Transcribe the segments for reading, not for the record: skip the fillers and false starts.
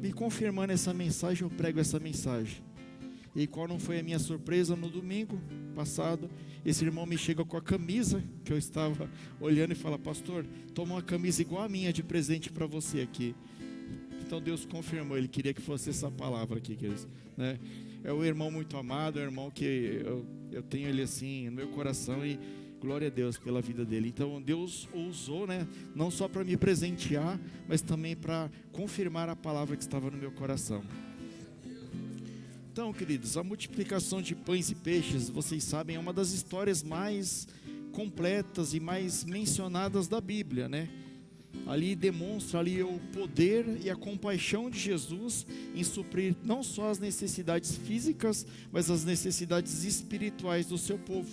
me confirmando essa mensagem, eu prego essa mensagem. E qual não foi a minha surpresa? No domingo passado, esse irmão me chega com a camisa que eu estava olhando e fala: pastor, toma uma camisa igual a minha de presente para você aqui. Então Deus confirmou, Ele queria que fosse essa palavra aqui, queridos, né? É um irmão muito amado, é um irmão que eu tenho ele assim no meu coração, e glória a Deus pela vida dele. Então Deus o usou, né, não só para me presentear, mas também para confirmar a palavra que estava no meu coração. Então, queridos, a multiplicação de pães e peixes, vocês sabem, é uma das histórias mais completas e mais mencionadas da Bíblia, né? Ali demonstra ali o poder e a compaixão de Jesus em suprir não só as necessidades físicas, mas as necessidades espirituais do seu povo.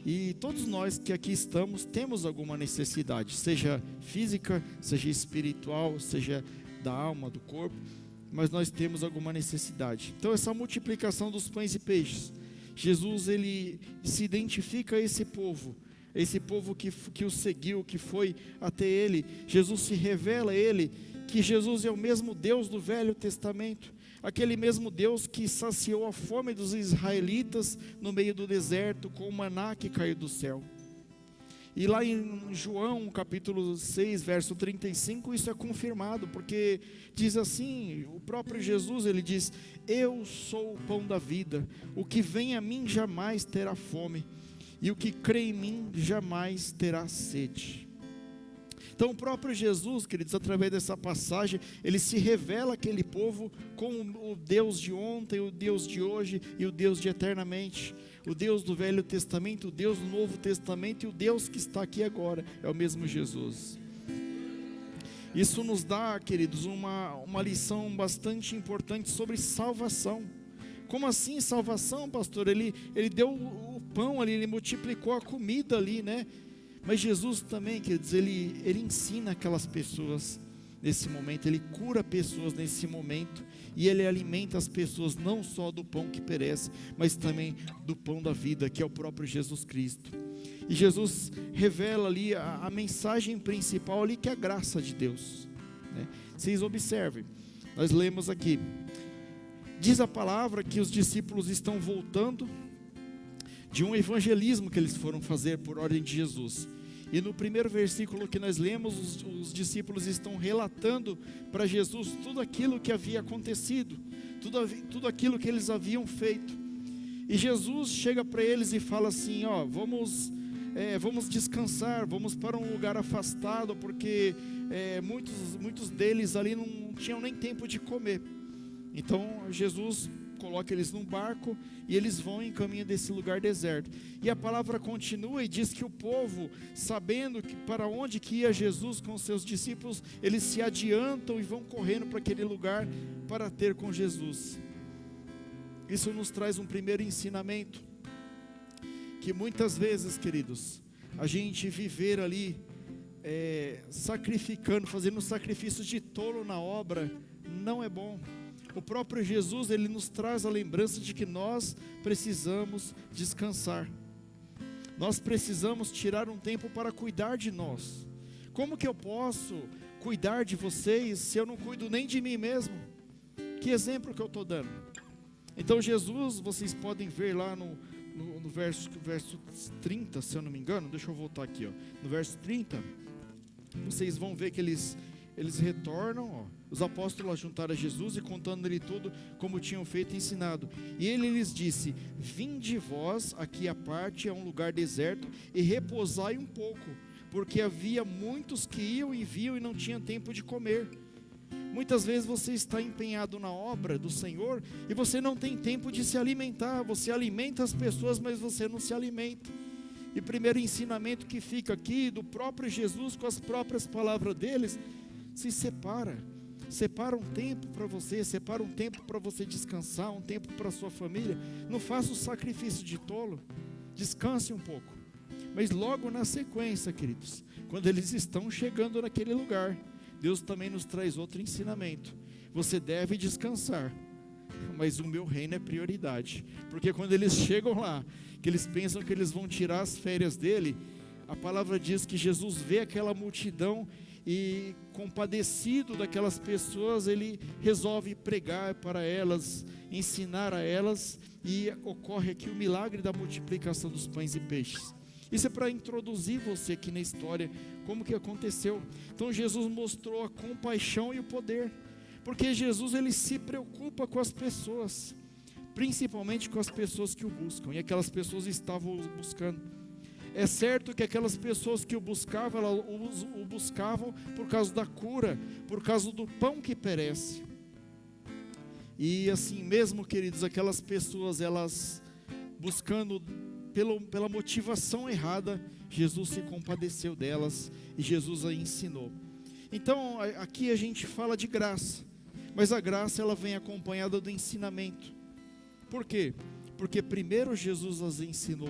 E todos nós que aqui estamos temos alguma necessidade, seja física, seja espiritual, seja da alma, do corpo, mas nós temos alguma necessidade. Então essa multiplicação dos pães e peixes, Jesus ele se identifica a esse povo que o seguiu, que foi até ele. Jesus se revela a ele, que Jesus é o mesmo Deus do Velho Testamento, aquele mesmo Deus que saciou a fome dos israelitas no meio do deserto com o maná que caiu do céu. E lá em João capítulo 6, verso 35, isso é confirmado, porque diz assim, o próprio Jesus, ele diz: eu sou o pão da vida, o que vem a mim jamais terá fome, e o que crê em mim jamais terá sede. Então o próprio Jesus, queridos, através dessa passagem, ele se revela àquele povo como o Deus de ontem, o Deus de hoje e o Deus de eternamente. O Deus do Velho Testamento, o Deus do Novo Testamento e o Deus que está aqui agora, é o mesmo Jesus. Isso nos dá, queridos, uma lição bastante importante sobre salvação. Como assim salvação, pastor? Ele deu o pão ali, ele multiplicou a comida ali, né? Mas Jesus também, queridos, ele ensina aquelas pessoas nesse momento, ele cura pessoas nesse momento, e ele alimenta as pessoas não só do pão que perece, mas também do pão da vida, que é o próprio Jesus Cristo. E Jesus revela ali a mensagem principal ali, que é a graça de Deus, né? Vocês observem, nós lemos aqui, diz a palavra que os discípulos estão voltando de um evangelismo que eles foram fazer por ordem de Jesus. E no primeiro versículo que nós lemos, os discípulos estão relatando para Jesus tudo aquilo que havia acontecido, tudo aquilo que eles haviam feito. E Jesus chega para eles e fala assim: ó, vamos descansar, vamos para um lugar afastado, porque muitos deles ali não tinham nem tempo de comer. Então Jesus coloca eles num barco e eles vão em caminho desse lugar deserto. E a palavra continua e diz que o povo, sabendo que para onde que ia Jesus com os seus discípulos, eles se adiantam e vão correndo para aquele lugar para ter com Jesus. Isso nos traz um primeiro ensinamento, que muitas vezes, queridos, a gente viver ali sacrificando, fazendo sacrifícios de tolo na obra, não é bom. O próprio Jesus, ele nos traz a lembrança de que nós precisamos descansar. Nós precisamos tirar um tempo para cuidar de nós. Como que eu posso cuidar de vocês se eu não cuido nem de mim mesmo? Que exemplo que eu estou dando? Então Jesus, vocês podem ver lá no verso 30, se eu não me engano, deixa eu voltar aqui, ó. No verso 30, vocês vão ver que eles retornam, ó. Os apóstolos juntaram a Jesus e contando-lhe tudo como tinham feito e ensinado. E ele lhes disse: vinde vós aqui à parte, a um lugar deserto, e repousai um pouco, porque havia muitos que iam e vinham e não tinham tempo de comer. Muitas vezes você está empenhado na obra do Senhor e você não tem tempo de se alimentar. Você alimenta as pessoas, mas você não se alimenta. E o primeiro ensinamento que fica aqui do próprio Jesus, com as próprias palavras deles: se separa um tempo para você, separa um tempo para você descansar, um tempo para a sua família. Não faça o sacrifício de tolo, descanse um pouco. Mas logo na sequência, queridos, quando eles estão chegando naquele lugar, Deus também nos traz outro ensinamento: você deve descansar, mas o meu reino é prioridade. Porque quando eles chegam lá, que eles pensam que eles vão tirar as férias dele, a palavra diz que Jesus vê aquela multidão e compadecido daquelas pessoas, ele resolve pregar para elas, ensinar a elas, e ocorre aqui o milagre da multiplicação dos pães e peixes. Isso é para introduzir você aqui na história, como que aconteceu. Então Jesus mostrou a compaixão e o poder, porque Jesus ele se preocupa com as pessoas, principalmente com as pessoas que o buscam, e aquelas pessoas estavam o buscando. É certo que aquelas pessoas que o buscavam, elas o buscavam por causa da cura, por causa do pão que perece. E assim mesmo, queridos, aquelas pessoas, elas buscando pela motivação errada, Jesus se compadeceu delas e Jesus a ensinou. Então aqui a gente fala de graça, mas a graça ela vem acompanhada do ensinamento. Por quê? Porque primeiro Jesus as ensinou,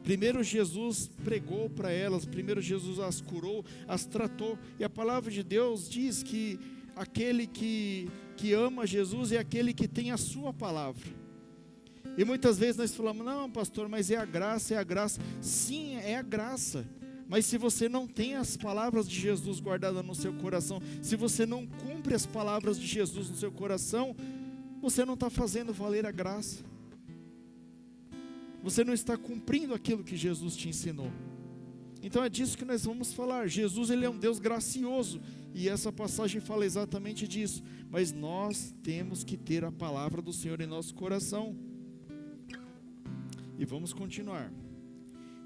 primeiro Jesus pregou para elas, primeiro Jesus as curou, as tratou. E a palavra de Deus diz que aquele que ama Jesus é aquele que tem a sua palavra. E muitas vezes nós falamos, não pastor, mas é a graça, é a graça. Sim, é a graça, mas se você não tem as palavras de Jesus guardadas no seu coração, se você não cumpre as palavras de Jesus no seu coração, você não está fazendo valer a graça, você não está cumprindo aquilo que Jesus te ensinou. Então é disso que nós vamos falar. Jesus ele é um Deus gracioso, e essa passagem fala exatamente disso, mas nós temos que ter a palavra do Senhor em nosso coração. E vamos continuar.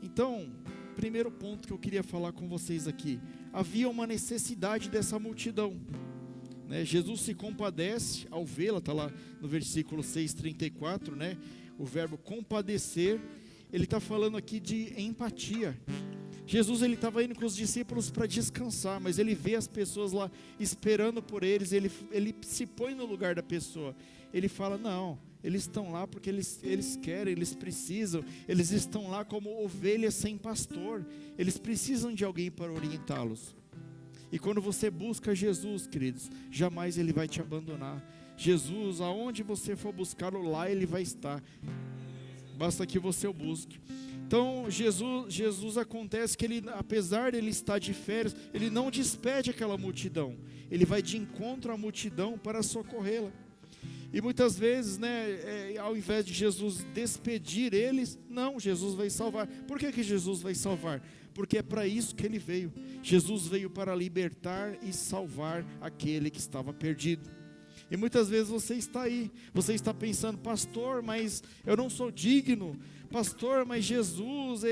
Então, primeiro ponto que eu queria falar com vocês aqui, havia uma necessidade dessa multidão, né? Jesus se compadece ao vê-la, está lá no versículo 6:34, né? O verbo compadecer, ele está falando aqui de empatia. Jesus ele estava indo com os discípulos para descansar, mas ele vê as pessoas lá esperando por eles, ele se põe no lugar da pessoa, ele fala, não, eles estão lá porque eles querem, eles precisam, eles estão lá como ovelhas sem pastor, eles precisam de alguém para orientá-los. E quando você busca Jesus, queridos, jamais ele vai te abandonar. Jesus, aonde você for buscá-lo, lá ele vai estar, basta que você o busque. Então Jesus acontece que ele, apesar de ele estar de férias, ele não despede aquela multidão, ele vai de encontro à multidão para socorrê-la. E muitas vezes, né, ao invés de Jesus despedir eles, não, Jesus vai salvar. Por que Jesus vai salvar? Porque é para isso que ele veio. Jesus veio para libertar e salvar aquele que estava perdido. E muitas vezes você está aí, você está pensando, pastor, mas eu não sou digno, pastor, mas Jesus,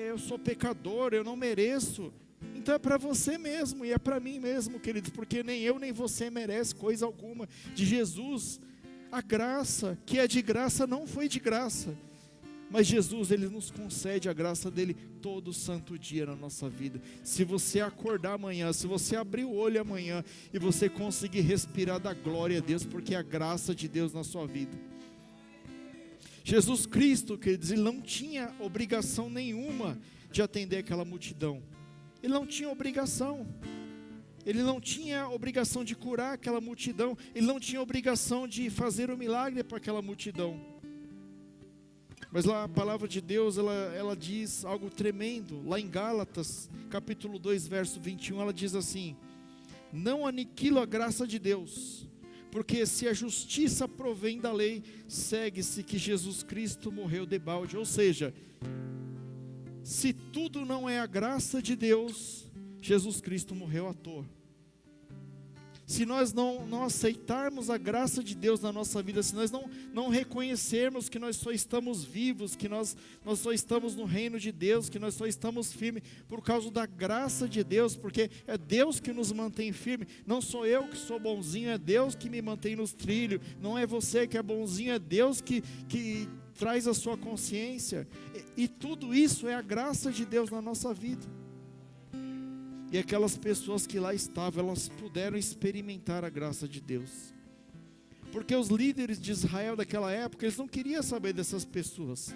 eu sou pecador, eu não mereço. Então é para você mesmo, e é para mim mesmo, queridos, porque nem eu nem você merece coisa alguma de Jesus. A graça, que é de graça, não foi de graça, mas Jesus, ele nos concede a graça dele todo santo dia na nossa vida. Se você acordar amanhã, se você abrir o olho amanhã e você conseguir respirar da glória a Deus, porque é a graça de Deus na sua vida. Jesus Cristo, queridos, ele não tinha obrigação nenhuma de atender aquela multidão. Ele não tinha obrigação. Ele não tinha obrigação de curar aquela multidão. Ele não tinha obrigação de fazer um milagre para aquela multidão. Mas lá a palavra de Deus, ela diz algo tremendo. Lá em Gálatas, capítulo 2, verso 21, ela diz assim: não aniquilo a graça de Deus, porque se a justiça provém da lei, segue-se que Jesus Cristo morreu debalde. Ou seja, se tudo não é a graça de Deus, Jesus Cristo morreu à toa. Se nós não aceitarmos a graça de Deus na nossa vida, se nós não reconhecermos que nós só estamos vivos, que nós só estamos no reino de Deus, que nós só estamos firmes por causa da graça de Deus, porque é Deus que nos mantém firme, não sou eu que sou bonzinho, é Deus que me mantém nos trilhos, não é você que é bonzinho, é Deus que traz a sua consciência, e tudo isso é a graça de Deus na nossa vida. E aquelas pessoas que lá estavam, elas puderam experimentar a graça de Deus. Porque os líderes de Israel daquela época, eles não queriam saber dessas pessoas.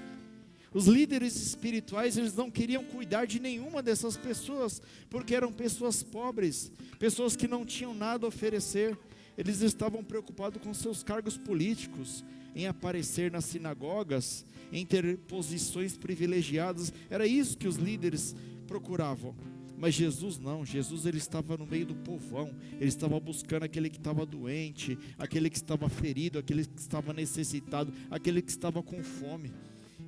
Os líderes espirituais, eles não queriam cuidar de nenhuma dessas pessoas, porque eram pessoas pobres, pessoas que não tinham nada a oferecer. Eles estavam preocupados com seus cargos políticos, em aparecer nas sinagogas, em ter posições privilegiadas. Era isso que os líderes procuravam. Mas Jesus não, Jesus ele estava no meio do povão, ele estava buscando aquele que estava doente, aquele que estava ferido, aquele que estava necessitado, aquele que estava com fome.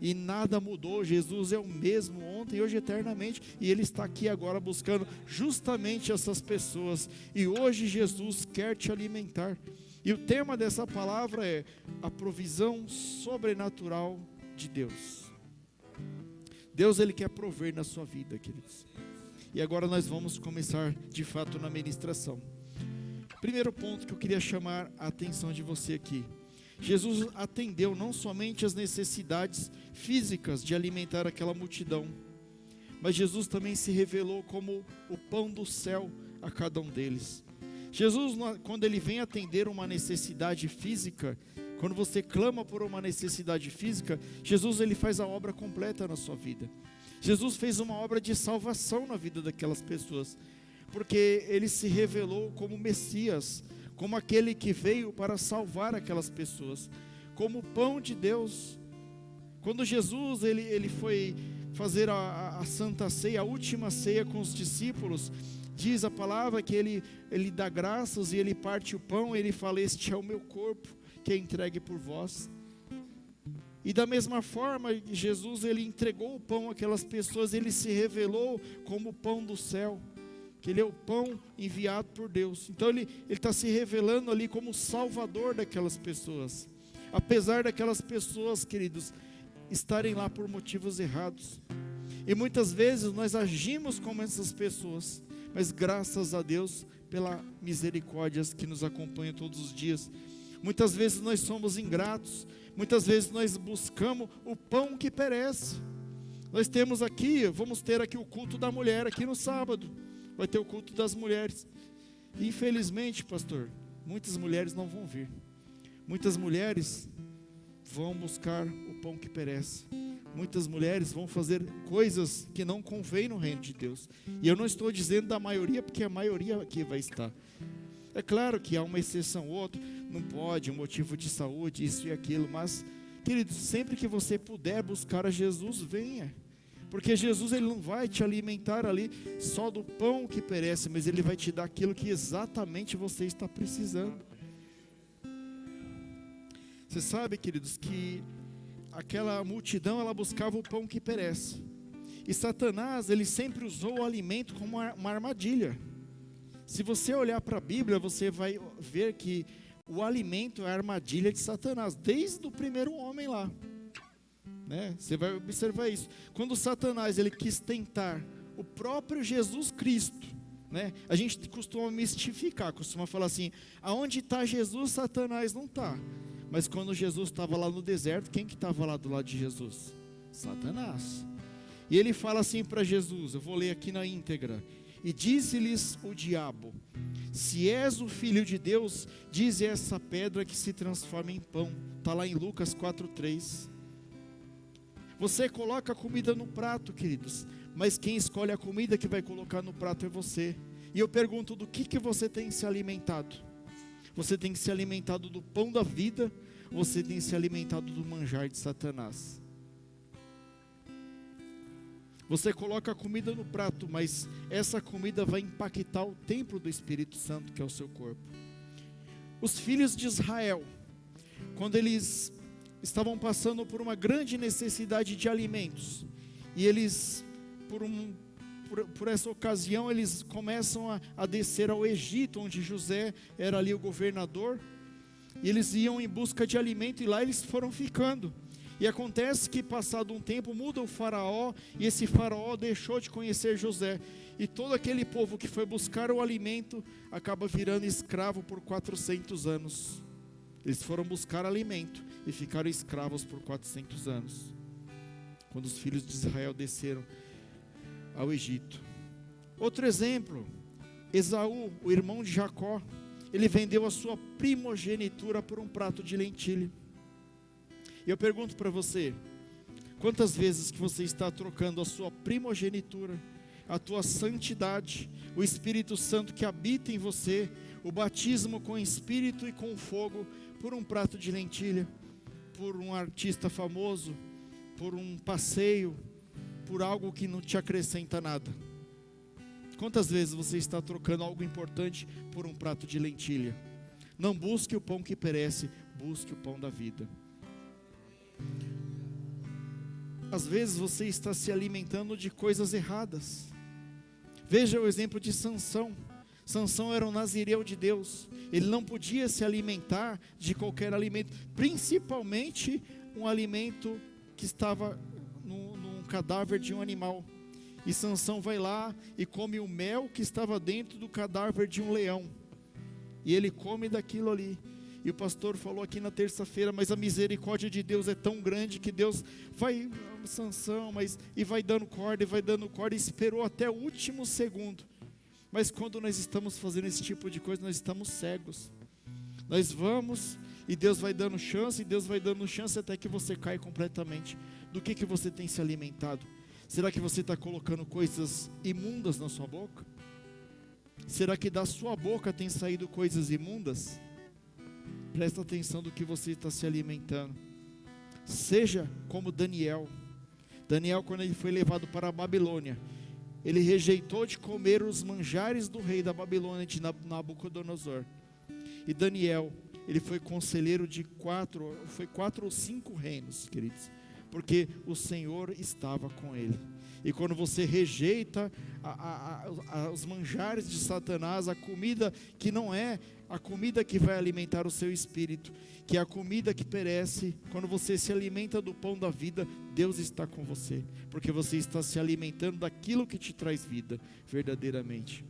E nada mudou, Jesus é o mesmo ontem, hoje, eternamente, e Ele está aqui agora buscando justamente essas pessoas, e hoje Jesus quer te alimentar. E o tema dessa palavra é a provisão sobrenatural de Deus. Deus ele quer prover na sua vida, queridos. E agora nós vamos começar de fato na ministração. Primeiro ponto que eu queria chamar a atenção de você aqui. Jesus atendeu não somente as necessidades físicas de alimentar aquela multidão, mas Jesus também se revelou como o pão do céu a cada um deles. Jesus, quando ele vem atender uma necessidade física, quando você clama por uma necessidade física, Jesus ele faz a obra completa na sua vida. Jesus fez uma obra de salvação na vida daquelas pessoas, porque ele se revelou como Messias, como aquele que veio para salvar aquelas pessoas, como o pão de Deus. Quando Jesus ele foi fazer a Santa Ceia, a última ceia com os discípulos, diz a palavra que ele dá graças e ele parte o pão, e ele fala: este é o meu corpo que é entregue por vós. E da mesma forma, Jesus ele entregou o pão àquelas pessoas, ele se revelou como o pão do céu, que ele é o pão enviado por Deus. Então ele está se revelando ali como o salvador daquelas pessoas, apesar daquelas pessoas, queridos, estarem lá por motivos errados. E muitas vezes nós agimos como essas pessoas, mas graças a Deus pela misericórdia que nos acompanha todos os dias. Muitas vezes nós somos ingratos, muitas vezes nós buscamos o pão que perece. Nós temos aqui, vamos ter aqui o culto da mulher aqui no sábado, vai ter o culto das mulheres. E infelizmente, pastor, muitas mulheres não vão vir. Muitas mulheres vão buscar o pão que perece. Muitas mulheres vão fazer coisas que não convém no reino de Deus. E eu não estou dizendo da maioria, porque a maioria aqui vai estar. É claro que há uma exceção ou outra, não pode, um motivo de saúde, isso e aquilo, mas, queridos, sempre que você puder buscar a Jesus, venha. Porque Jesus ele não vai te alimentar ali só do pão que perece, mas ele vai te dar aquilo que exatamente você está precisando. Você sabe, queridos, que aquela multidão ela buscava o pão que perece. E Satanás ele sempre usou o alimento como uma armadilha. Se você olhar para a Bíblia, você vai ver que o alimento é a armadilha de Satanás, desde o primeiro homem lá. Né? Você vai observar isso. Quando Satanás ele quis tentar o próprio Jesus Cristo, né? A gente costuma mistificar, costuma falar assim: aonde está Jesus, Satanás não está. Mas quando Jesus estava lá no deserto, quem que estava lá do lado de Jesus? Satanás. E ele fala assim para Jesus, eu vou ler aqui na íntegra: e disse-lhes o diabo: se és o filho de Deus, dize a essa pedra que se transforma em pão. Está lá em Lucas 4:3. Você coloca a comida no prato, queridos, mas quem escolhe a comida que vai colocar no prato é você. E eu pergunto: do que você tem se alimentado? Você tem se alimentado do pão da vida, ou você tem se alimentado do manjar de Satanás? Você coloca a comida no prato, mas essa comida vai impactar o templo do Espírito Santo, que é o seu corpo. Os filhos de Israel, quando eles estavam passando por uma grande necessidade de alimentos, e eles, por essa ocasião, eles começam a descer ao Egito, onde José era ali o governador, e eles iam em busca de alimento, e lá eles foram ficando. E acontece que passado um tempo muda o faraó, e esse faraó deixou de conhecer José, e todo aquele povo que foi buscar o alimento acaba virando escravo por 400 anos. Eles foram buscar alimento e ficaram escravos por 400 anos, quando os filhos de Israel desceram ao Egito. Outro exemplo, Esaú, o irmão de Jacó, ele vendeu a sua primogenitura por um prato de lentilha. E eu pergunto para você: quantas vezes que você está trocando a sua primogenitura, a tua santidade, o Espírito Santo que habita em você, o batismo com o Espírito e com o fogo, por um prato de lentilha, por um artista famoso, por um passeio, por algo que não te acrescenta nada? Quantas vezes você está trocando algo importante por um prato de lentilha? Não busque o pão que perece, busque o pão da vida. Às vezes você está se alimentando de coisas erradas. Veja o exemplo de Sansão. Sansão era um nazireu de Deus. Ele não podia se alimentar de qualquer alimento, principalmente um alimento que estava num cadáver de um animal. E Sansão vai lá e come o mel que estava dentro do cadáver de um leão. E ele come daquilo ali. E o pastor falou aqui na terça-feira, mas a misericórdia de Deus é tão grande que Deus vai, Sansão, e vai dando corda, e esperou até o último segundo. Mas quando nós estamos fazendo esse tipo de coisa, nós estamos cegos. Nós vamos, e Deus vai dando chance, até que você cai completamente. Do que você tem se alimentado? Será que você está colocando coisas imundas na sua boca? Será que da sua boca tem saído coisas imundas? Presta atenção do que você está se alimentando. Seja como Daniel. Daniel, quando ele foi levado para a Babilônia, ele rejeitou de comer os manjares do rei da Babilônia, de Nabucodonosor. E Daniel, ele foi conselheiro de 4 ou 5 reinos, queridos, porque o Senhor estava com ele. E quando você rejeita os manjares de Satanás, a comida que não é a comida que vai alimentar o seu espírito, que é a comida que perece, quando você se alimenta do pão da vida, Deus está com você, porque você está se alimentando daquilo que te traz vida, verdadeiramente.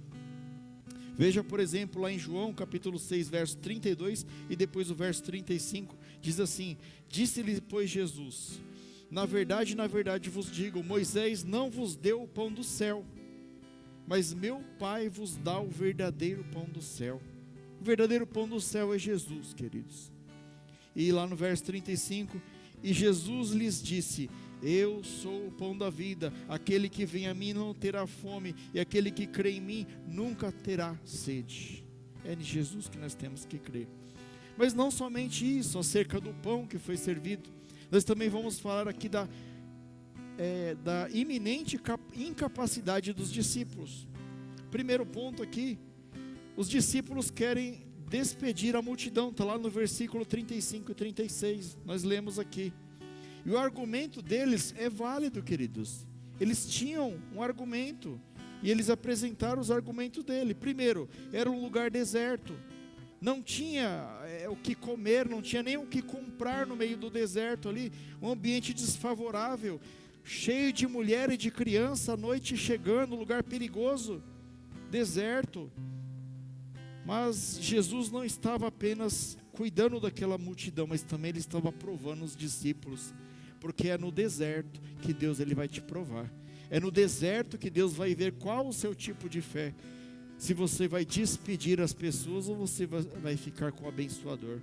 Veja, por exemplo, lá em João capítulo 6, verso 32 e depois o verso 35, diz assim: disse-lhe, pois, Jesus: na verdade vos digo, Moisés não vos deu o pão do céu, mas meu Pai vos dá o verdadeiro pão do céu. O verdadeiro pão do céu é Jesus, queridos. E lá no verso 35, e Jesus lhes disse: eu sou o pão da vida, aquele que vem a mim não terá fome, e aquele que crê em mim nunca terá sede. É em Jesus que nós temos que crer. Mas não somente isso, acerca do pão que foi servido, nós também vamos falar aqui da iminente incapacidade dos discípulos. Primeiro ponto aqui, os discípulos querem despedir a multidão, está lá no versículo 35 e 36, nós lemos aqui. E o argumento deles é válido, queridos. Eles tinham um argumento, e eles apresentaram os argumentos dele. Primeiro, era um lugar deserto. Não tinha o que comer, não tinha nem o que comprar no meio do deserto ali, um ambiente desfavorável, cheio de mulher e de criança, a noite chegando, um lugar perigoso, deserto. Mas Jesus não estava apenas cuidando daquela multidão, mas também ele estava provando os discípulos, porque é no deserto que Deus ele vai te provar, é no deserto que Deus vai ver qual o seu tipo de fé, se você vai despedir as pessoas ou você vai ficar com o abençoador.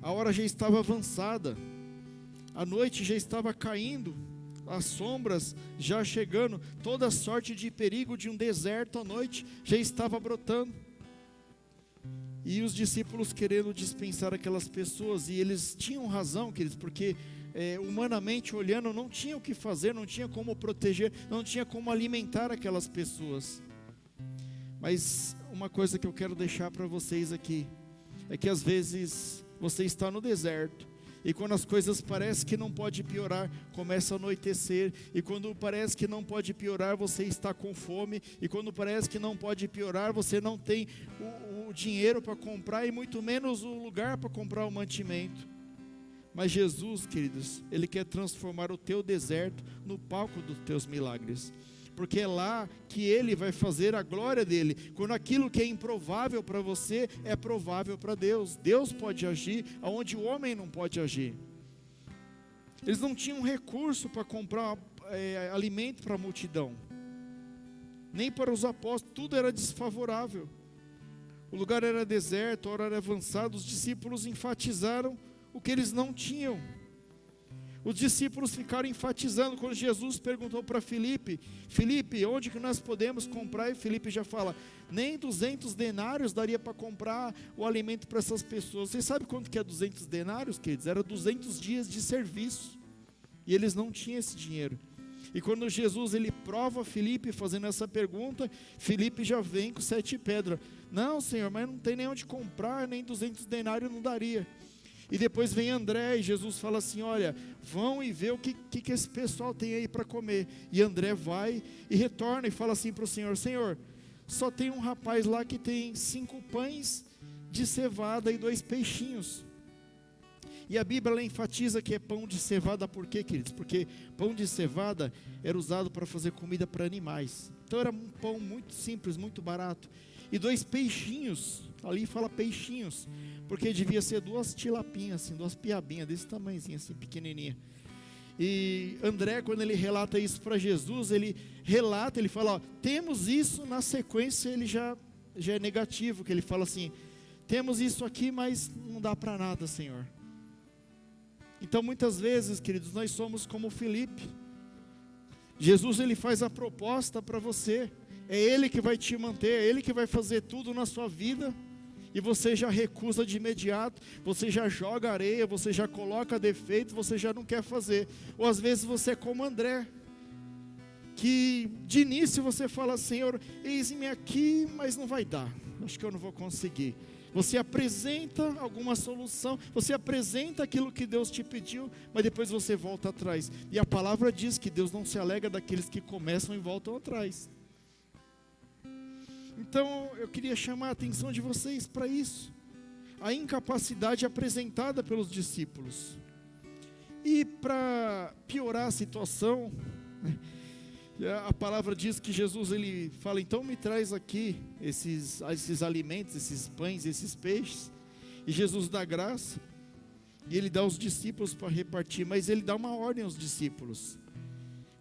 A hora já estava avançada, a noite já estava caindo, as sombras já chegando, toda sorte de perigo de um deserto à noite já estava brotando. E os discípulos querendo dispensar aquelas pessoas, e eles tinham razão, queridos, porque humanamente olhando, não tinha o que fazer, não tinha como proteger, não tinha como alimentar aquelas pessoas. Mas uma coisa que eu quero deixar para vocês aqui, é que às vezes você está no deserto, e quando as coisas parecem que não pode piorar, começa a anoitecer, e quando parece que não pode piorar, você está com fome, e quando parece que não pode piorar, você não tem o dinheiro para comprar, e muito menos o lugar para comprar o mantimento. Mas Jesus, queridos, Ele quer transformar o teu deserto no palco dos teus milagres, porque é lá que Ele vai fazer a glória dEle, quando aquilo que é improvável para você, é provável para Deus. Deus pode agir onde o homem não pode agir. Eles não tinham recurso para comprar alimento para a multidão, nem para os apóstolos, tudo era desfavorável, o lugar era deserto, a hora era avançada, os discípulos enfatizaram o que eles não tinham. Os discípulos ficaram enfatizando quando Jesus perguntou para Filipe: Filipe, onde que nós podemos comprar? E Filipe já fala: nem 200 denários daria para comprar o alimento para essas pessoas. Vocês sabem quanto que é 200 denários, queridos? Era 200 dias de serviço, e eles não tinham esse dinheiro. E quando Jesus ele prova Filipe fazendo essa pergunta, Filipe já vem com 7 pedras. Não, Senhor, mas não tem nem onde comprar, nem 200 denários não daria. E depois vem André e Jesus fala assim, olha, vão e vê o que esse pessoal tem aí para comer. E André vai e retorna e fala assim para o Senhor, Senhor, só tem um rapaz lá que tem 5 pães de cevada e 2 peixinhos. E a Bíblia ela enfatiza que é pão de cevada, por quê, queridos? Porque pão de cevada era usado para fazer comida para animais. Então era um pão muito simples, muito barato. E 2 peixinhos, ali fala peixinhos, porque devia ser 2 tilapinhas, assim, 2 piabinhas, desse tamanhozinho, assim, pequenininha. E André, quando ele relata isso para Jesus, ele fala, ó, temos isso, na sequência ele já é negativo, que ele fala assim, temos isso aqui, mas não dá para nada, Senhor. Então muitas vezes, queridos, nós somos como Filipe. Jesus ele faz a proposta para você, é Ele que vai te manter, é Ele que vai fazer tudo na sua vida, e você já recusa de imediato, você já joga areia, você já coloca defeito, você já não quer fazer. Ou às vezes você é como André, que de início você fala, Senhor, eis-me aqui, mas não vai dar, acho que eu não vou conseguir. Você apresenta alguma solução, você apresenta aquilo que Deus te pediu, mas depois você volta atrás. E a palavra diz que Deus não se alegra daqueles que começam e voltam atrás. Então eu queria chamar a atenção de vocês para isso. A incapacidade apresentada pelos discípulos. E para piorar a situação, a palavra diz que Jesus ele fala, então me traz aqui esses alimentos, esses pães, esses peixes. E Jesus dá graça, e ele dá aos discípulos para repartir, mas ele dá uma ordem aos discípulos.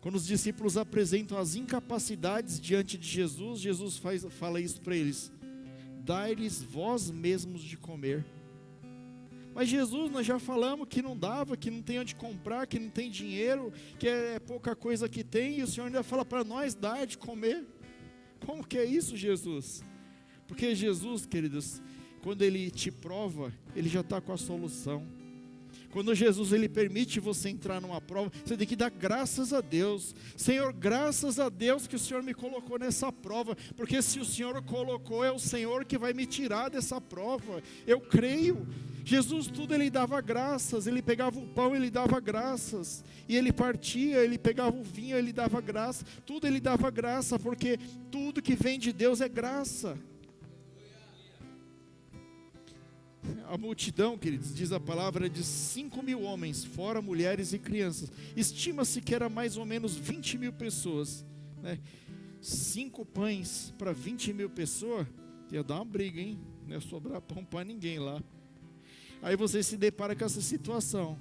Quando os discípulos apresentam as incapacidades diante de Jesus, Jesus fala isso para eles, dai-lhes vós mesmos de comer. Mas Jesus, nós já falamos que não dava, que não tem onde comprar, que não tem dinheiro, que é pouca coisa que tem, e o Senhor ainda fala para nós dar de comer. Como que é isso, Jesus? Porque Jesus, queridos, quando Ele te prova, Ele já está com a solução. Quando Jesus ele permite você entrar numa prova, você tem que dar graças a Deus. Senhor, graças a Deus que o Senhor me colocou nessa prova, porque se o Senhor colocou, é o Senhor que vai me tirar dessa prova. Eu creio. Jesus tudo ele dava graças, ele pegava o pão, ele dava graças, e ele partia, ele pegava o vinho, ele dava graça, tudo ele dava graça, porque tudo que vem de Deus é graça. A multidão, queridos, diz a palavra, de 5.000 homens, fora mulheres e crianças. Estima-se que era mais ou menos 20.000 pessoas, né? 5 pães para 20.000 pessoas, ia dar uma briga, hein? Não ia sobrar pão para ninguém lá. Aí você se depara com essa situação,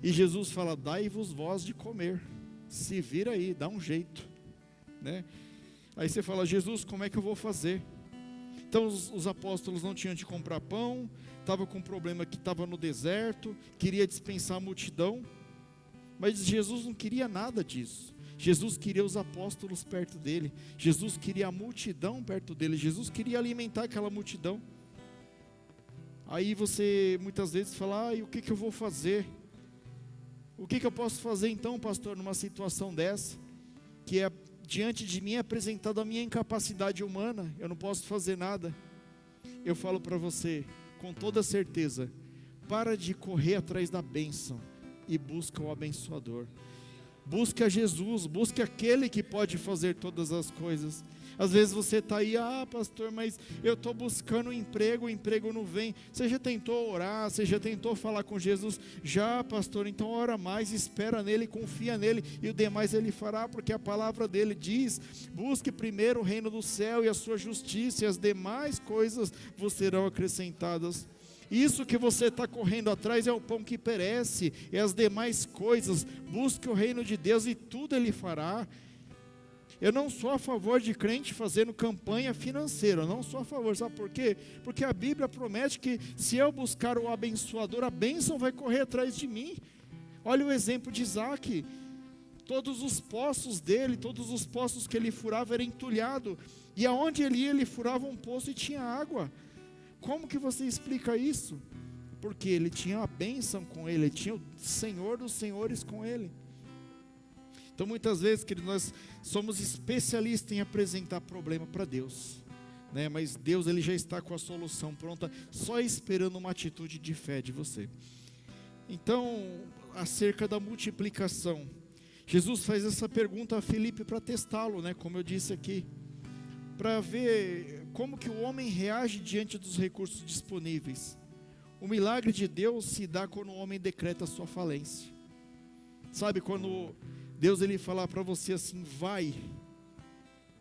e Jesus fala, dai-vos vós de comer, se vira aí, dá um jeito, né? Aí você fala, Jesus, como é que eu vou fazer? Então os apóstolos não tinham de comprar pão, estava com um problema que estava no deserto, queria dispensar a multidão, mas Jesus não queria nada disso. Jesus queria os apóstolos perto dele, Jesus queria a multidão perto dele, Jesus queria alimentar aquela multidão. Aí você muitas vezes fala, e o que eu vou fazer? O que eu posso fazer então, pastor, numa situação dessa, que é diante de mim é apresentada a minha incapacidade humana, eu não posso fazer nada. Eu falo para você, com toda certeza, para de correr atrás da bênção e busca o abençoador. Busca Jesus, busca aquele que pode fazer todas as coisas. Às vezes você está aí, pastor, mas eu estou buscando um emprego, o emprego não vem. Você já tentou orar, você já tentou falar com Jesus? Já, pastor, então ora mais, espera nele, confia nele, e o demais ele fará, porque a palavra dele diz, busque primeiro o reino do céu e a sua justiça, e as demais coisas vos serão acrescentadas. Isso que você está correndo atrás é o pão que perece, é as demais coisas. Busque o reino de Deus e tudo ele fará. Eu não sou a favor de crente fazendo campanha financeira, eu não sou a favor, sabe por quê? Porque a Bíblia promete que se eu buscar o abençoador, a bênção vai correr atrás de mim. Olha o exemplo de Isaac, todos os poços dele, todos os poços que ele furava eram entulhados, e aonde ele ia, ele furava um poço e tinha água. Como que você explica isso? Porque ele tinha a bênção com ele, ele tinha o Senhor dos senhores com ele. Então muitas vezes, querido, nós somos especialistas em apresentar problema para Deus, né? Mas Deus, Ele já está com a solução pronta, só esperando uma atitude de fé de você. Então, acerca da multiplicação, Jesus faz essa pergunta a Filipe para testá-lo, né? Como eu disse aqui, para ver como que o homem reage diante dos recursos disponíveis. O milagre de Deus se dá quando o homem decreta a sua falência. Sabe, quando Deus ele falar para você assim, vai,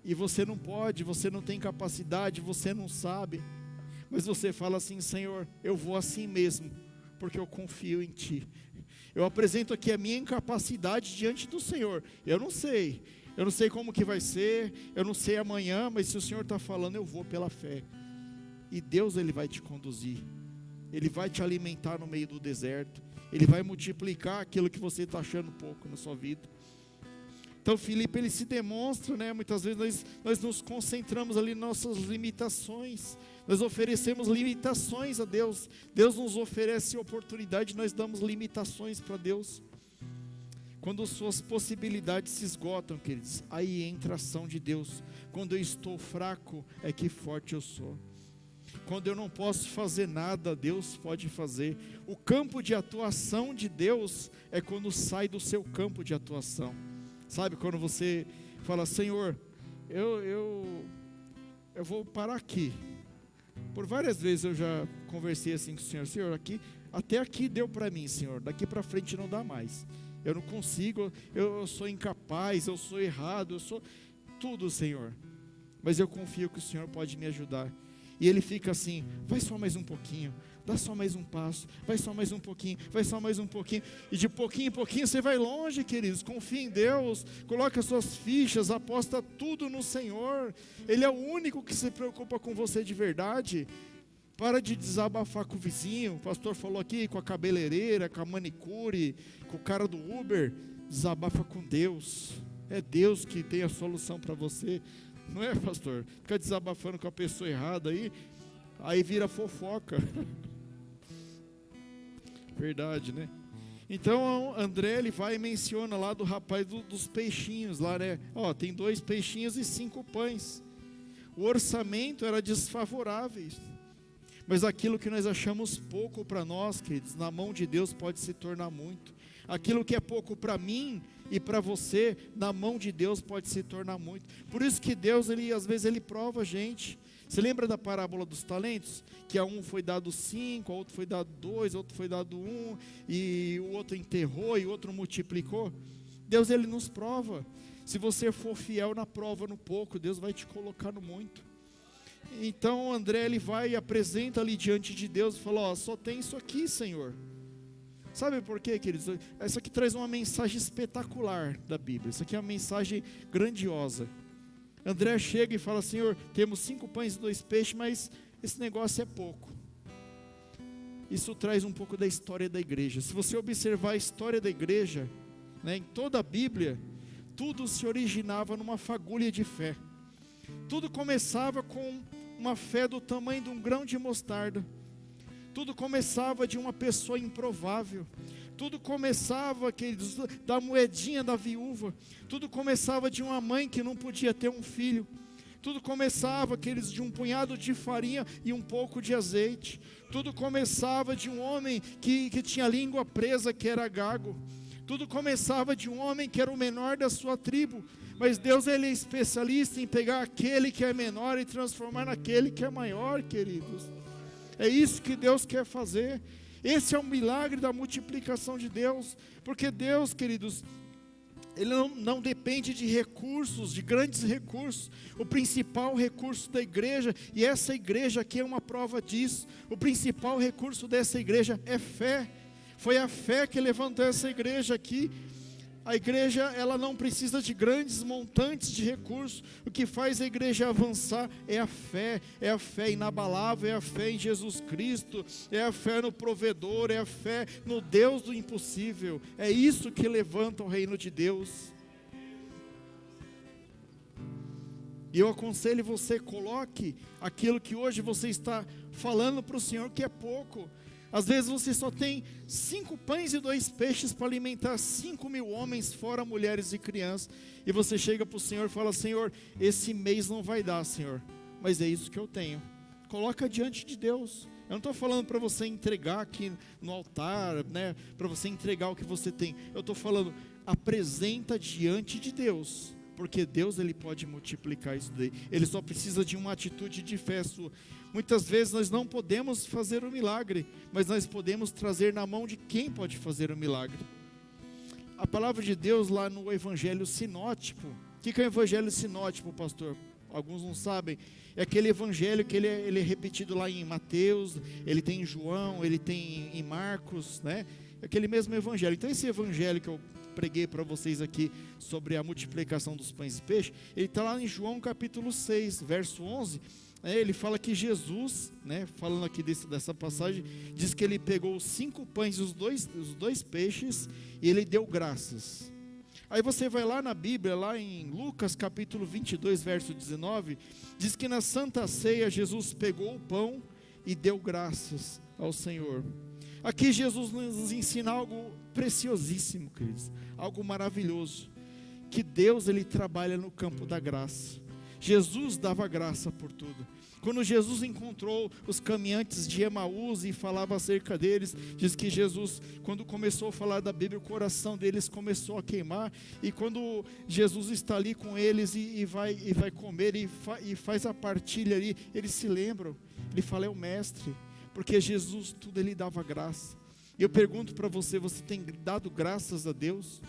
e você não pode, você não tem capacidade, você não sabe, mas você fala assim, Senhor, eu vou assim mesmo, porque eu confio em Ti. Eu apresento aqui a minha incapacidade diante do Senhor. Eu não sei como que vai ser, eu não sei amanhã, mas se o Senhor está falando, eu vou pela fé. E Deus ele vai te conduzir, Ele vai te alimentar no meio do deserto, Ele vai multiplicar aquilo que você está achando pouco na sua vida. Então Filipe ele se demonstra, né? Muitas vezes nós nos concentramos ali nas nossas limitações, nós oferecemos limitações a Deus, Deus nos oferece oportunidade, nós damos limitações para Deus. Quando suas possibilidades se esgotam, queridos, aí entra a ação de Deus. Quando eu estou fraco, é que forte eu sou. Quando eu não posso fazer nada, Deus pode fazer. O campo de atuação de Deus é quando sai do seu campo de atuação. Sabe, quando você fala, Senhor, eu vou parar aqui. Por várias vezes eu já conversei assim com o Senhor, Senhor, até aqui deu para mim, Senhor, daqui para frente não dá mais. Eu não consigo, eu sou incapaz, eu sou errado, eu sou tudo, Senhor. Mas eu confio que o Senhor pode me ajudar. E ele fica assim, vai só mais um pouquinho, dá só mais um passo, vai só mais um pouquinho, vai só mais um pouquinho. E de pouquinho em pouquinho você vai longe, queridos. Confia em Deus, coloca suas fichas, aposta tudo no Senhor. Ele é o único que se preocupa com você de verdade. Para de desabafar com o vizinho. O pastor falou aqui com a cabeleireira, com a manicure, com o cara do Uber. Desabafa com Deus. É Deus que tem a solução para você. Não é, pastor? Fica desabafando com a pessoa errada aí vira fofoca. Verdade, né? Então André ele vai e menciona lá do rapaz dos peixinhos lá, né? Ó, tem 2 peixinhos e 5 pães. O orçamento era desfavorável. Mas aquilo que nós achamos pouco para nós, queridos, na mão de Deus pode se tornar muito. Aquilo que é pouco para mim e para você, na mão de Deus pode se tornar muito. Por isso que Deus, às vezes ele prova a gente. Você lembra da parábola dos talentos? Que a um foi dado 5, a outro foi dado 2, a outro foi dado 1, e o outro enterrou e o outro multiplicou. Deus ele nos prova. Se você for fiel na prova no pouco, Deus vai te colocar no muito. Então André ele vai e apresenta ali diante de Deus e fala, ó, só tem isso aqui, Senhor. Sabe por quê, queridos? Isso aqui traz uma mensagem espetacular da Bíblia. Isso aqui é uma mensagem grandiosa. André chega e fala, Senhor, temos 5 pães e 2 peixes, mas esse negócio é pouco. Isso traz um pouco da história da igreja. Se você observar a história da igreja, né, em toda a Bíblia, tudo se originava numa fagulha de fé. Tudo começava com uma fé do tamanho de um grão de mostarda. Tudo começava de uma pessoa improvável. Tudo começava, queridos, da moedinha da viúva. Tudo começava de uma mãe que não podia ter um filho. Tudo começava, queridos, de um punhado de farinha e um pouco de azeite. Tudo começava de um homem que tinha a língua presa, que era gago. Tudo começava de um homem que era o menor da sua tribo. Mas Deus ele é especialista em pegar aquele que é menor e transformar naquele que é maior, queridos. É isso que Deus quer fazer. Esse é o milagre da multiplicação de Deus. Porque Deus, queridos, Ele não depende de recursos, de grandes recursos. O principal recurso da igreja, e essa igreja aqui é uma prova disso, o principal recurso dessa igreja é fé. Foi a fé que levantou essa igreja aqui. A igreja, ela não precisa de grandes montantes de recursos. O que faz a igreja avançar é a fé inabalável, é a fé em Jesus Cristo, é a fé no provedor, é a fé no Deus do impossível. É isso que levanta o reino de Deus. E eu aconselho você, coloque aquilo que hoje você está falando para o Senhor que é pouco. Às vezes você só tem 5 pães e 2 peixes para alimentar 5.000 homens, fora mulheres e crianças. E você chega para o Senhor e fala: Senhor, esse mês não vai dar, Senhor, mas é isso que eu tenho. Coloca diante de Deus. Eu não estou falando para você entregar aqui no altar, né, para você entregar o que você tem. Eu estou falando, apresenta diante de Deus. Porque Deus, Ele pode multiplicar isso daí. Ele só precisa de uma atitude de fé sua. Muitas vezes nós não podemos fazer o milagre, mas nós podemos trazer na mão de quem pode fazer o milagre. A palavra de Deus lá no Evangelho Sinótico. O que é o Evangelho Sinótico, pastor? Alguns não sabem. É aquele evangelho que ele é repetido lá em Mateus, ele tem em João, ele tem em Marcos, né? Aquele mesmo evangelho. Então esse evangelho que eu preguei para vocês aqui sobre a multiplicação dos pães e peixes, ele está lá em João capítulo 6, verso 11, ele fala que Jesus, né, falando aqui dessa passagem, diz que ele pegou os 5 pães e os dois peixes e ele deu graças. Aí você vai lá na Bíblia, lá em Lucas capítulo 22, verso 19, diz que na Santa Ceia Jesus pegou o pão e deu graças ao Senhor. Aqui Jesus nos ensina algo preciosíssimo, queridos, algo maravilhoso, que Deus, Ele trabalha no campo da graça. Jesus dava graça por tudo. Quando Jesus encontrou os caminhantes de Emaús e falava acerca deles, diz que Jesus, quando começou a falar da Bíblia, o coração deles começou a queimar. E quando Jesus está ali com eles e vai comer e faz a partilha ali, eles se lembram. Ele fala: é o mestre, porque Jesus tudo Ele dava graça. E eu pergunto para você: você tem dado graças a Deus?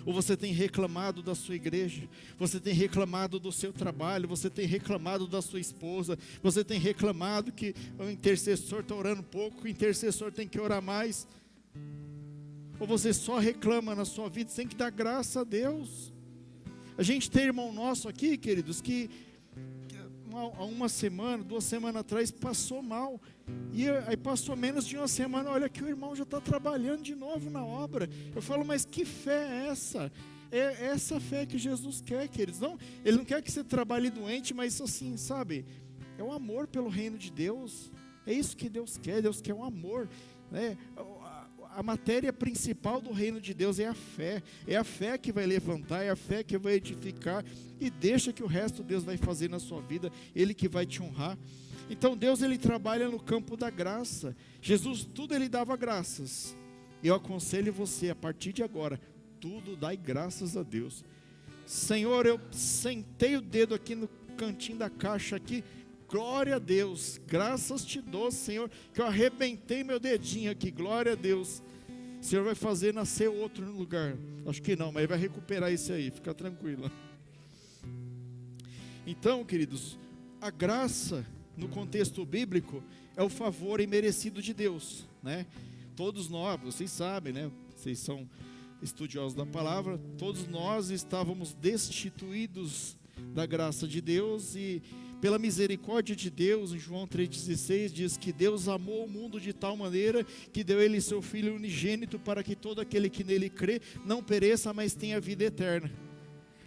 Ou você tem reclamado da sua igreja? Você tem reclamado do seu trabalho? Você tem reclamado da sua esposa? Você tem reclamado que o intercessor está orando pouco, o intercessor tem que orar mais? Ou você só reclama na sua vida? Você tem que dar graça a Deus. A gente tem irmão nosso aqui, queridos, que há uma semana, 2 semanas atrás passou mal, e aí passou menos de uma semana, olha que o irmão já está trabalhando de novo na obra. Eu falo: mas que fé é essa? É essa fé que Jesus quer, queridos. Não, Ele não quer que você trabalhe doente, mas assim, sabe, é o amor pelo reino de Deus. É isso que Deus quer um amor, né? A matéria principal do reino de Deus é a fé que vai levantar, é a fé que vai edificar, e deixa que o resto Deus vai fazer na sua vida, Ele que vai te honrar. Então Deus, Ele trabalha no campo da graça. Jesus, tudo Ele dava graças. Eu aconselho você, a partir de agora, tudo dai graças a Deus. Senhor, eu sentei o dedo aqui no cantinho da caixa aqui, glória a Deus, graças te dou, Senhor, que eu arrebentei meu dedinho aqui, glória a Deus. O Senhor vai fazer nascer outro no lugar. Acho que não, mas vai recuperar esse aí, fica tranquilo. Então, queridos, a graça, no contexto bíblico, é o favor imerecido de Deus, né? Todos nós, vocês sabem, né? Vocês são estudiosos da palavra, todos nós estávamos destituídos da graça de Deus, e pela misericórdia de Deus, em João 3,16 diz que Deus amou o mundo de tal maneira que deu Ele seu Filho unigênito, para que todo aquele que nele crê não pereça, mas tenha vida eterna.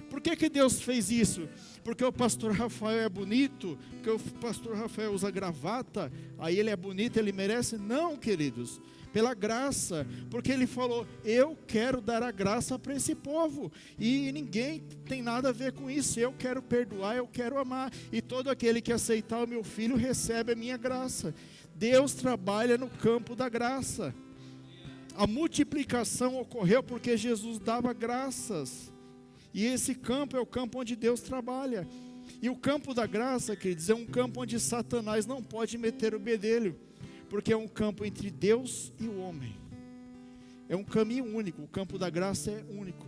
Por que Deus fez isso? Porque o pastor Rafael é bonito? Porque o pastor Rafael usa gravata, aí ele é bonito, ele merece? Não, queridos, pela graça, porque Ele falou: eu quero dar a graça para esse povo, e ninguém tem nada a ver com isso. Eu quero perdoar, eu quero amar, e todo aquele que aceitar o meu Filho recebe a minha graça. Deus trabalha no campo da graça. A multiplicação ocorreu porque Jesus dava graças, e esse campo é o campo onde Deus trabalha. E o campo da graça, queridos, é um campo onde Satanás não pode meter o bedelho, porque é um campo entre Deus e o homem. É um caminho único, o campo da graça é único.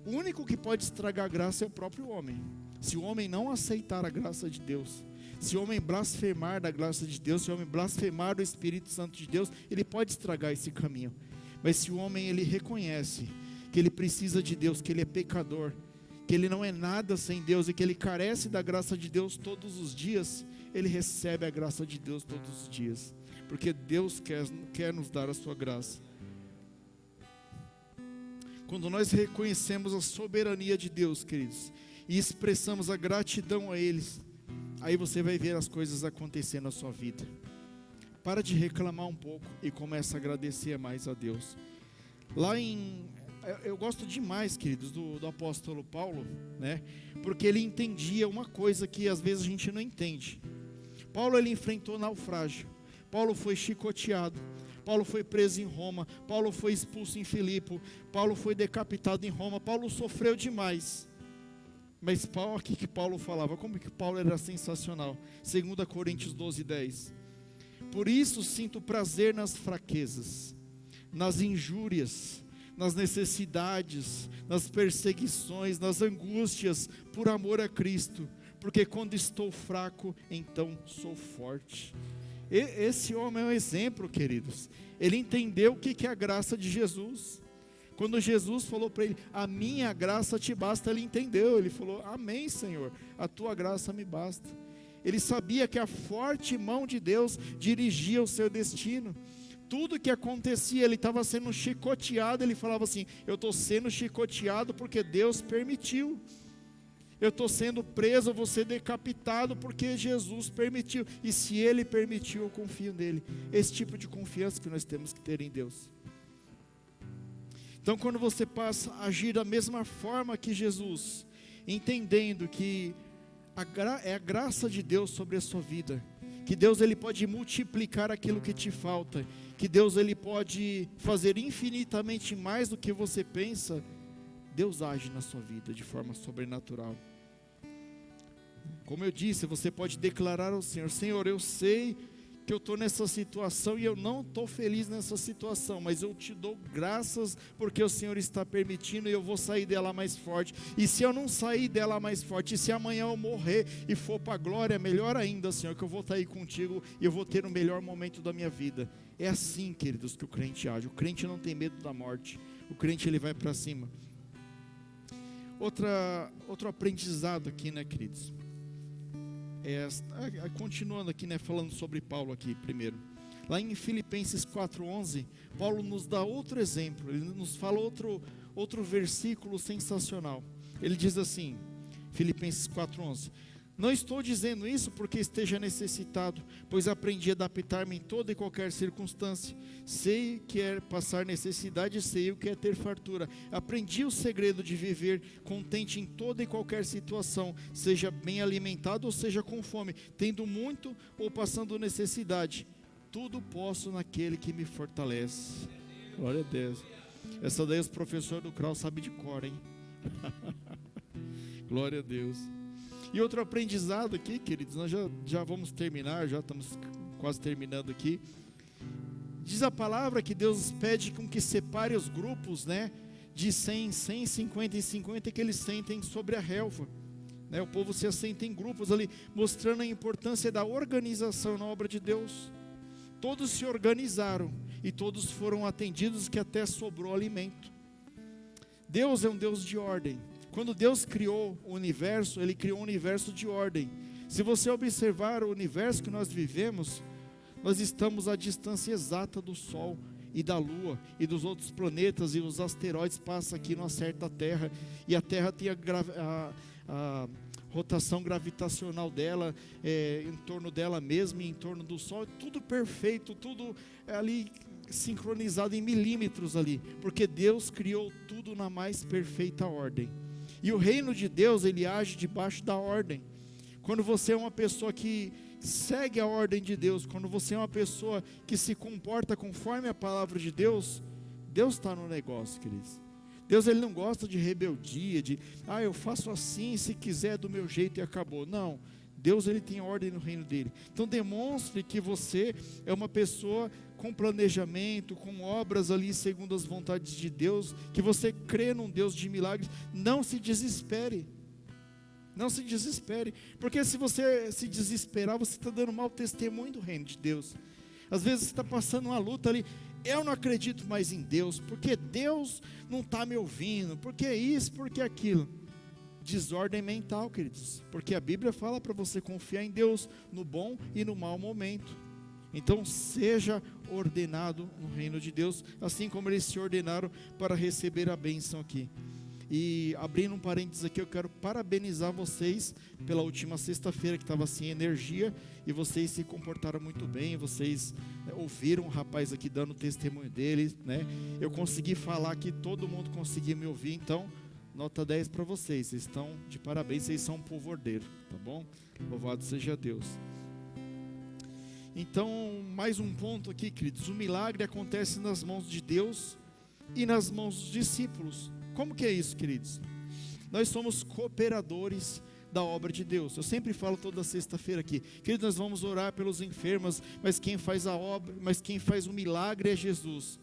O único que pode estragar a graça é o próprio homem. Se o homem não aceitar a graça de Deus, se o homem blasfemar da graça de Deus, se o homem blasfemar do Espírito Santo de Deus, ele pode estragar esse caminho. Mas se o homem, ele reconhece que ele precisa de Deus, que ele é pecador, que ele não é nada sem Deus, e que ele carece da graça de Deus todos os dias, ele recebe a graça de Deus todos os dias, porque Deus quer nos dar a sua graça. Quando nós reconhecemos a soberania de Deus, queridos, e expressamos a gratidão a Ele, aí você vai ver as coisas acontecer na sua vida. para de reclamar um pouco e começa a agradecer mais a Deus. Eu gosto demais, queridos, do apóstolo Paulo, né? Porque ele entendia uma coisa que às vezes a gente não entende. Paulo, ele enfrentou naufrágio. Paulo foi chicoteado. Paulo foi preso em Roma. Paulo foi expulso em Filipe. Paulo foi decapitado em Roma. Paulo sofreu demais. Mas aqui que Paulo falava, como que Paulo era sensacional. 2 Coríntios 12:10. Por isso sinto prazer nas fraquezas, nas injúrias, nas necessidades, nas perseguições, nas angústias, por amor a Cristo. Porque quando estou fraco, então sou forte. Esse homem é um exemplo, queridos. Ele entendeu o que é a graça de Jesus. Quando Jesus falou para ele, a minha graça te basta, ele entendeu. Ele falou, amém, Senhor, a tua graça me basta. Ele sabia que a forte mão de Deus dirigia o seu destino. Tudo que acontecia, ele estava sendo chicoteado. Ele falava assim, eu estou sendo chicoteado porque Deus permitiu. Eu estou sendo preso, eu vou ser decapitado porque Jesus permitiu. E se Ele permitiu, eu confio nele. Esse tipo de confiança que nós temos que ter em Deus. Então, quando você passa a agir da mesma forma que Jesus, entendendo que é a graça de Deus sobre a sua vida, que Deus ele pode multiplicar aquilo que te falta, que Deus ele pode fazer infinitamente mais do que você pensa, Deus age na sua vida de forma sobrenatural. Como eu disse, você pode declarar ao Senhor, Senhor, eu sei que eu estou nessa situação e eu não estou feliz nessa situação, mas eu te dou graças porque o Senhor está permitindo e eu vou sair dela mais forte. E se eu não sair dela mais forte, e se amanhã eu morrer e for para a glória, melhor ainda, Senhor, que eu vou estar aí contigo e eu vou ter o melhor momento da minha vida. É assim, queridos, que o crente age. O crente não tem medo da morte. O crente ele vai para cima. Outro aprendizado aqui, né, queridos? Continuando aqui, né, falando sobre Paulo aqui primeiro. Lá em Filipenses 4:11, Paulo nos dá outro exemplo. Ele nos fala outro versículo sensacional. Ele diz assim, Filipenses 4:11. Não estou dizendo isso porque esteja necessitado, pois aprendi a adaptar-me em toda e qualquer circunstância. Sei o que é passar necessidade e sei o que é ter fartura. Aprendi o segredo de viver contente em toda e qualquer situação, seja bem alimentado ou seja com fome, tendo muito ou passando necessidade. Tudo posso naquele que me fortalece. Glória a Deus. Essa daí os professores do CRAU sabem de cor, hein? Glória a Deus. E outro aprendizado aqui, queridos, nós já vamos terminar, já estamos quase terminando aqui. Diz a palavra que Deus pede com que separe os grupos, né, de 100, 100, 50 e 50, que eles sentem sobre a relva. Né, o povo se assenta em grupos ali, mostrando a importância da organização na obra de Deus. Todos se organizaram e todos foram atendidos, que até sobrou alimento. Deus é um Deus de ordem. Quando Deus criou o universo, Ele criou um universo de ordem. Se você observar o universo que nós vivemos, nós estamos à distância exata do Sol e da Lua e dos outros planetas, e os asteroides passam aqui, não acertam a Terra, e a Terra tem a rotação gravitacional dela, em torno dela mesma e em torno do Sol, tudo perfeito, tudo ali sincronizado em milímetros ali, porque Deus criou tudo na mais perfeita ordem. E o reino de Deus, ele age debaixo da ordem. Quando você é uma pessoa que segue a ordem de Deus, quando você é uma pessoa que se comporta conforme a palavra de Deus, Deus está no negócio, queridos. Deus ele não gosta de rebeldia, eu faço assim, se quiser do meu jeito e acabou. Não, Deus ele tem ordem no reino dele. Então demonstre que você é uma pessoa com planejamento, com obras ali segundo as vontades de Deus, que você crê num Deus de milagres. Não se desespere, não se desespere, porque se você se desesperar, você está dando mau testemunho do reino de Deus. Às vezes você está passando uma luta ali, eu não acredito mais em Deus, porque Deus não está me ouvindo, porque isso, porque aquilo. Desordem mental, queridos, porque a Bíblia fala para você confiar em Deus no bom e no mau momento. Então seja ordenado no reino de Deus, assim como eles se ordenaram para receber a bênção aqui. E abrindo um parênteses aqui, eu quero parabenizar vocês pela última sexta-feira que estava sem energia, e vocês se comportaram muito bem, vocês ouviram o rapaz aqui dando o testemunho dele, né? Eu consegui falar que todo mundo conseguia me ouvir, então nota 10 para vocês, vocês estão de parabéns, vocês são um povo ordeiro, tá bom? Louvado seja Deus. Então, mais um ponto aqui, queridos, o milagre acontece nas mãos de Deus e nas mãos dos discípulos. Como que é isso, queridos? Nós somos cooperadores da obra de Deus. Eu sempre falo toda sexta-feira aqui, queridos, nós vamos orar pelos enfermos, mas quem faz a obra, mas quem faz o milagre é Jesus.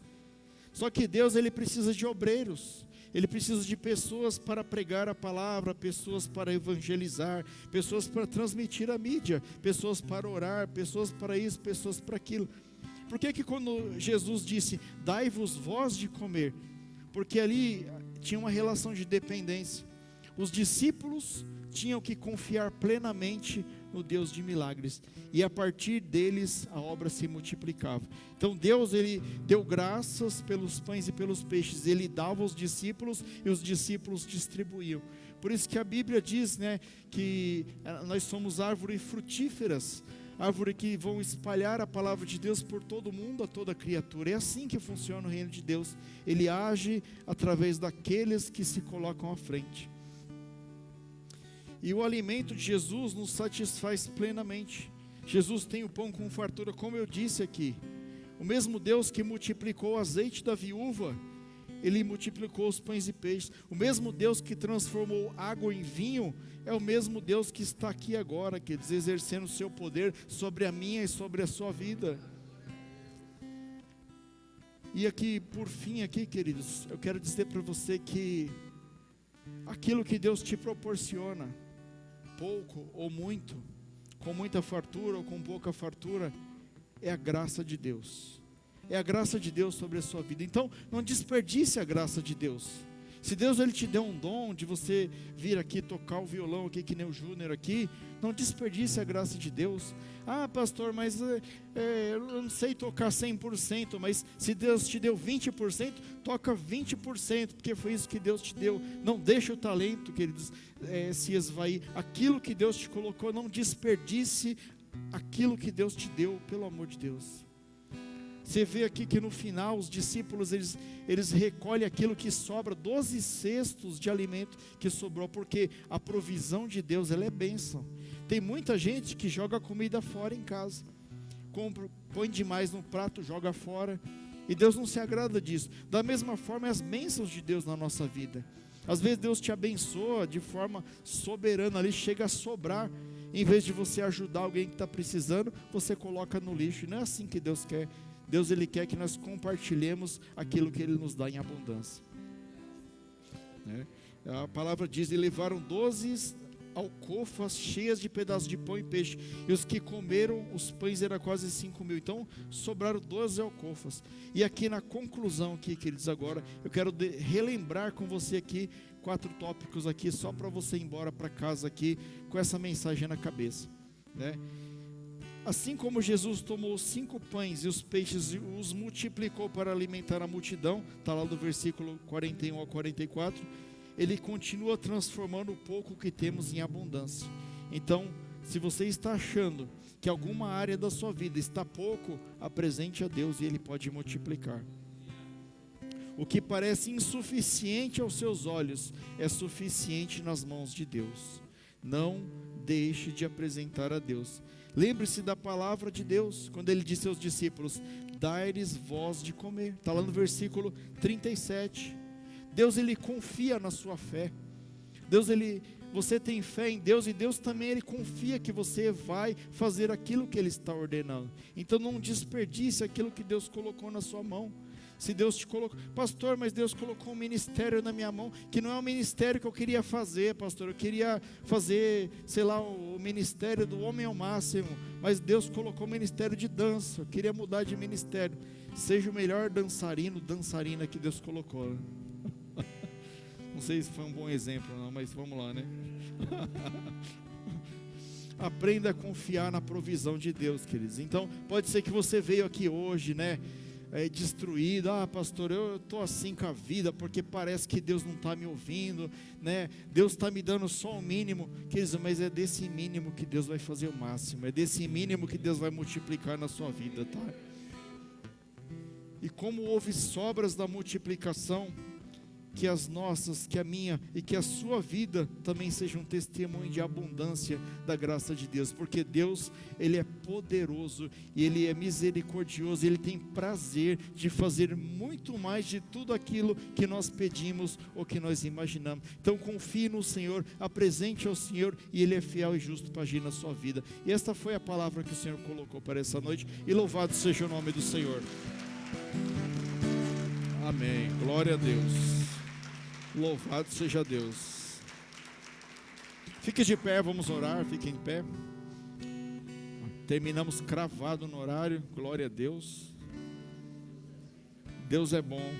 Só que Deus, ele precisa de obreiros, ele precisa de pessoas para pregar a palavra, pessoas para evangelizar, pessoas para transmitir a mídia, pessoas para orar, pessoas para isso, pessoas para aquilo. Por que quando Jesus disse, dai-vos vós de comer? Porque ali tinha uma relação de dependência. Os discípulos tinham que confiar plenamente no Deus de milagres, e a partir deles a obra se multiplicava. Então Deus, ele deu graças pelos pães e pelos peixes, ele dava aos discípulos e os discípulos distribuíam. Por isso que a Bíblia diz, né, que nós somos árvores frutíferas, árvore que vão espalhar a palavra de Deus por todo mundo, a toda criatura. É assim que funciona o reino de Deus. Ele age através daqueles que se colocam à frente. E o alimento de Jesus nos satisfaz plenamente. Jesus tem o pão com fartura, como eu disse aqui. O mesmo Deus que multiplicou o azeite da viúva, ele multiplicou os pães e peixes. O mesmo Deus que transformou água em vinho, é o mesmo Deus que está aqui agora, queridos, exercendo o seu poder sobre a minha e sobre a sua vida. E aqui, por fim aqui, queridos, eu quero dizer para você que aquilo que Deus te proporciona, pouco ou muito, com muita fartura ou com pouca fartura, é a graça de Deus. É a graça de Deus sobre a sua vida. Então, não desperdice a graça de Deus. Se Deus, ele te deu um dom de você vir aqui tocar o violão aqui, que nem o Júnior aqui, não desperdice a graça de Deus. Ah, pastor, mas eu não sei tocar 100%, mas se Deus te deu 20%, toca 20%, porque foi isso que Deus te deu. Não deixe o talento, queridos, se esvair. Aquilo que Deus te colocou, não desperdice aquilo que Deus te deu, pelo amor de Deus. Você vê aqui que no final os discípulos, eles recolhem aquilo que sobra, 12 cestos de alimento que sobrou, porque a provisão de Deus, ela é bênção. Tem muita gente que joga comida fora em casa, põe demais no prato, joga fora, e Deus não se agrada disso. Da mesma forma, é as bênçãos de Deus na nossa vida. Às vezes Deus te abençoa de forma soberana, ali chega a sobrar, em vez de você ajudar alguém que está precisando, você coloca no lixo. E não é assim que Deus quer. Deus, ele quer que nós compartilhemos aquilo que ele nos dá em abundância, né? A palavra diz, e levaram 12 alcofas cheias de pedaços de pão e peixe, e os que comeram os pães eram quase 5.000, então sobraram 12 alcofas. E aqui na conclusão aqui, queridos, agora eu quero relembrar com você aqui 4 tópicos aqui, só para você ir embora para casa aqui com essa mensagem na cabeça, né? Assim como Jesus tomou os 5 pães e os peixes e os multiplicou para alimentar a multidão, está lá do versículo 41 ao 44, ele continua transformando o pouco que temos em abundância. Então, se você está achando que alguma área da sua vida está pouco, apresente a Deus e ele pode multiplicar. O que parece insuficiente aos seus olhos é suficiente nas mãos de Deus. Não deixe de apresentar a Deus. Lembre-se da palavra de Deus, quando ele disse aos discípulos, dai-lhes vós de comer. Está lá no versículo 37. Deus, ele confia na sua fé. Deus, você tem fé em Deus, e Deus também, ele confia que você vai fazer aquilo que ele está ordenando. Então não desperdice aquilo que Deus colocou na sua mão. Se Deus te colocou, pastor, mas Deus colocou um ministério na minha mão, que não é o ministério que eu queria fazer, pastor, eu queria fazer, sei lá, o ministério do homem ao máximo, mas Deus colocou o ministério de dança, eu queria mudar de ministério. Seja o melhor dançarina que Deus colocou. Não sei se foi um bom exemplo, não, mas vamos lá, né? Aprenda a confiar na provisão de Deus, queridos. Então, pode ser que você veio aqui hoje, né? destruído. Pastor, eu estou assim com a vida, porque parece que Deus não está me ouvindo, né? Deus está me dando só o mínimo. Queridos, mas é desse mínimo que Deus vai fazer o máximo, é desse mínimo que Deus vai multiplicar na sua vida, tá? E como houve sobras da multiplicação, que as nossas, que a minha e que a sua vida também seja um testemunho de abundância da graça de Deus, porque Deus, Ele é poderoso e Ele é misericordioso, Ele tem prazer de fazer muito mais de tudo aquilo que nós pedimos ou que nós imaginamos. Então confie no Senhor, apresente ao Senhor, e Ele é fiel e justo para agir na sua vida. E esta foi a palavra que o Senhor colocou para essa noite, e louvado seja o nome do Senhor. Amém, glória a Deus. Louvado seja Deus. Fique de pé, vamos orar, fique em pé. Terminamos cravado no horário, glória a Deus. Deus é bom.